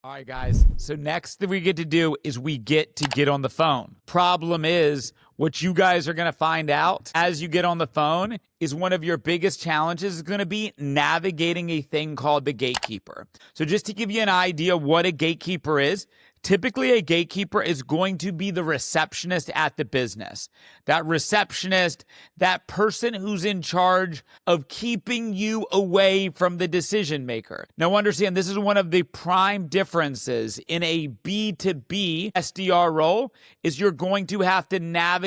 All right, guys. So next that we get to do is we get on the phone. Problem is, what you guys are going to find out as you get on the phone is one of your biggest challenges is going to be navigating a thing called the gatekeeper. So just to give you an idea what a gatekeeper is, typically a gatekeeper is going to be the receptionist at the business. That receptionist, that person who's in charge of keeping you away from the decision maker. Now understand, this is one of the prime differences in a B2B SDR role is you're going to have to navigate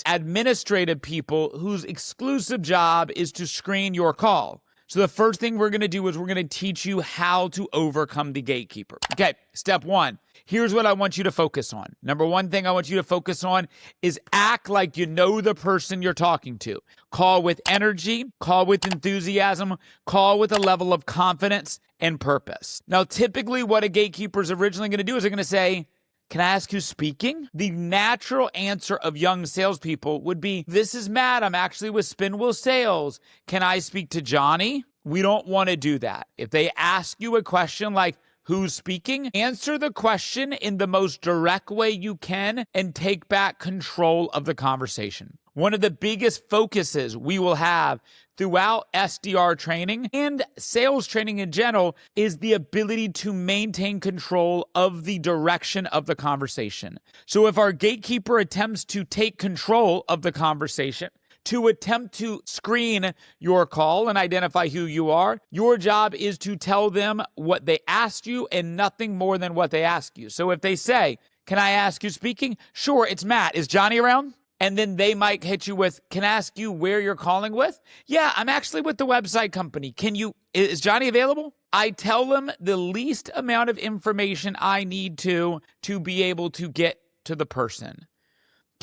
administrative people whose exclusive job is to screen your call. So the first thing we're going to do is we're going to teach you how to overcome the gatekeeper. Okay, step one. Here's what I want you to focus on. Number one thing I want you to focus on is act like you know the person you're talking to. Call with energy, call with enthusiasm, call with a level of confidence and purpose. Now, typically what a gatekeeper is originally going to do is they're going to say, "Can I ask who's speaking?" The natural answer of young salespeople would be, "This is Matt. I'm actually with Spinwheel Sales. Can I speak to Johnny?" We don't want to do that. If they ask you a question like, "Who's speaking?" answer the question in the most direct way you can and take back control of the conversation. One of the biggest focuses we will have throughout SDR training and sales training in general is the ability to maintain control of the direction of the conversation. So if our gatekeeper attempts to take control of the conversation, to attempt to screen your call and identify who you are, your job is to tell them what they asked you and nothing more than what they ask you. So if they say, "Can I ask who's speaking?" "Sure, it's Matt. Is Johnny around?" And then they might hit you with, "Can I ask you where you're calling with?" "Yeah, I'm actually with the website company. Is Johnny available?" I tell them the least amount of information I need to be able to get to the person.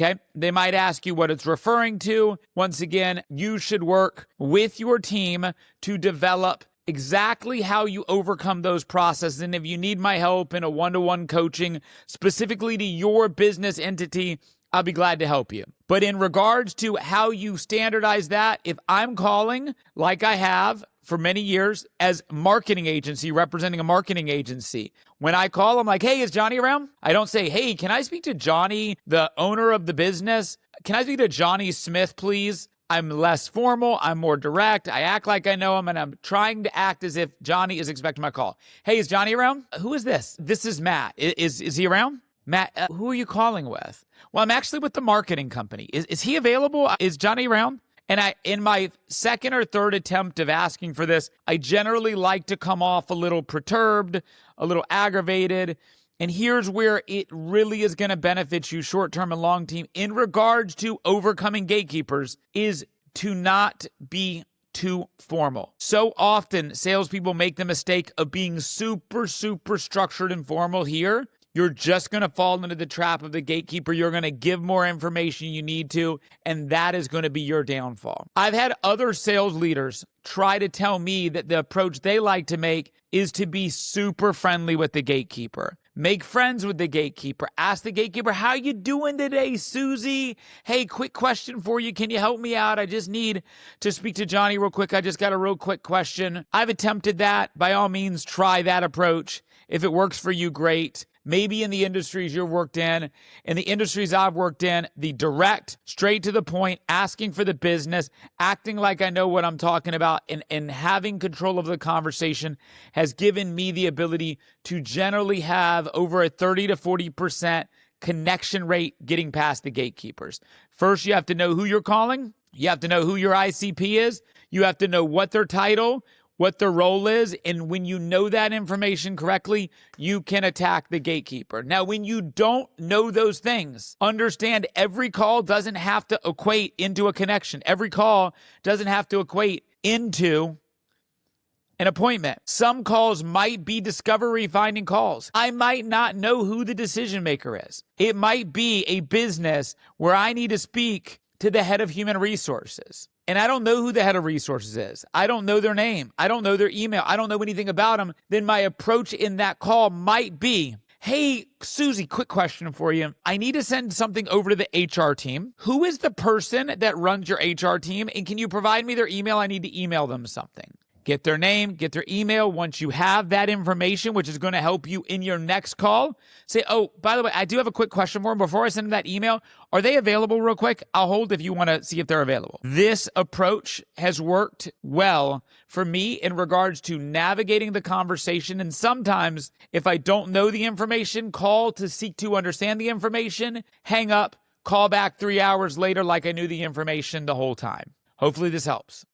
Okay, they might ask you what it's referring to. Once again, you should work with your team to develop exactly how you overcome those processes. And if you need my help in a one-to-one coaching specifically to your business entity, I'll be glad to help you. But in regards to how you standardize that, if I'm calling like I have for many years as marketing agency, representing a marketing agency, when I call, I'm like, "Hey, is Johnny around?" I don't say, "Hey, can I speak to Johnny, the owner of the business? Can I speak to Johnny Smith, please?" I'm less formal. I'm more direct. I act like I know him, and I'm trying to act as if Johnny is expecting my call. "Hey, is Johnny around?" "Who is this?" "This is Matt." Is he around?" "Matt, who are you calling with?" "Well, I'm actually with the marketing company. Is he available? Is Johnny around?" And in my second or third attempt of asking for this, I generally like to come off a little perturbed, a little aggravated. And here's where it really is going to benefit you short-term and long-term in regards to overcoming gatekeepers is to not be too formal. So often, salespeople make the mistake of being super, super structured and formal here. You're just going to fall into the trap of the gatekeeper. You're going to give more information you need to, and that is going to be your downfall. I've had other sales leaders try to tell me that the approach they like to make is to be super friendly with the gatekeeper. Make friends with the gatekeeper. Ask the gatekeeper, "How you doing today, Susie? Hey, quick question for you. Can you help me out? I just need to speak to Johnny real quick. I just got a real quick question." I've attempted that. By all means, try that approach. If it works for you, great. Maybe in the industries you've worked in the industries I've worked in, the direct, straight to the point, asking for the business, acting like I know what I'm talking about, and having control of the conversation has given me the ability to generally have over a 30 to 40% connection rate getting past the gatekeepers. First, you have to know who you're calling. You have to know who your ICP is. You have to know what their title, what their role is, and when you know that information correctly, you can attack the gatekeeper. Now, when you don't know those things, understand every call doesn't have to equate into a connection. Every call doesn't have to equate into an appointment. Some calls might be discovery finding calls. I might not know who the decision maker is. It might be a business where I need to speak to the head of human resources. And I don't know who the head of resources is. I don't know their name. I don't know their email. I don't know anything about them. Then my approach in that call might be, "Hey, Susie, quick question for you. I need to send something over to the HR team. Who is the person that runs your HR team? And can you provide me their email? I need to email them something." Get their name, get their email. Once you have that information, which is going to help you in your next call, say, oh, by the way, I do have a quick question for them. Before I send them that email, are they available real quick? I'll hold if you want to see if they're available. This approach has worked well for me in regards to navigating the conversation. And sometimes if I don't know the information, call to seek to understand the information, hang up, call back 3 hours later like I knew the information the whole time. Hopefully this helps.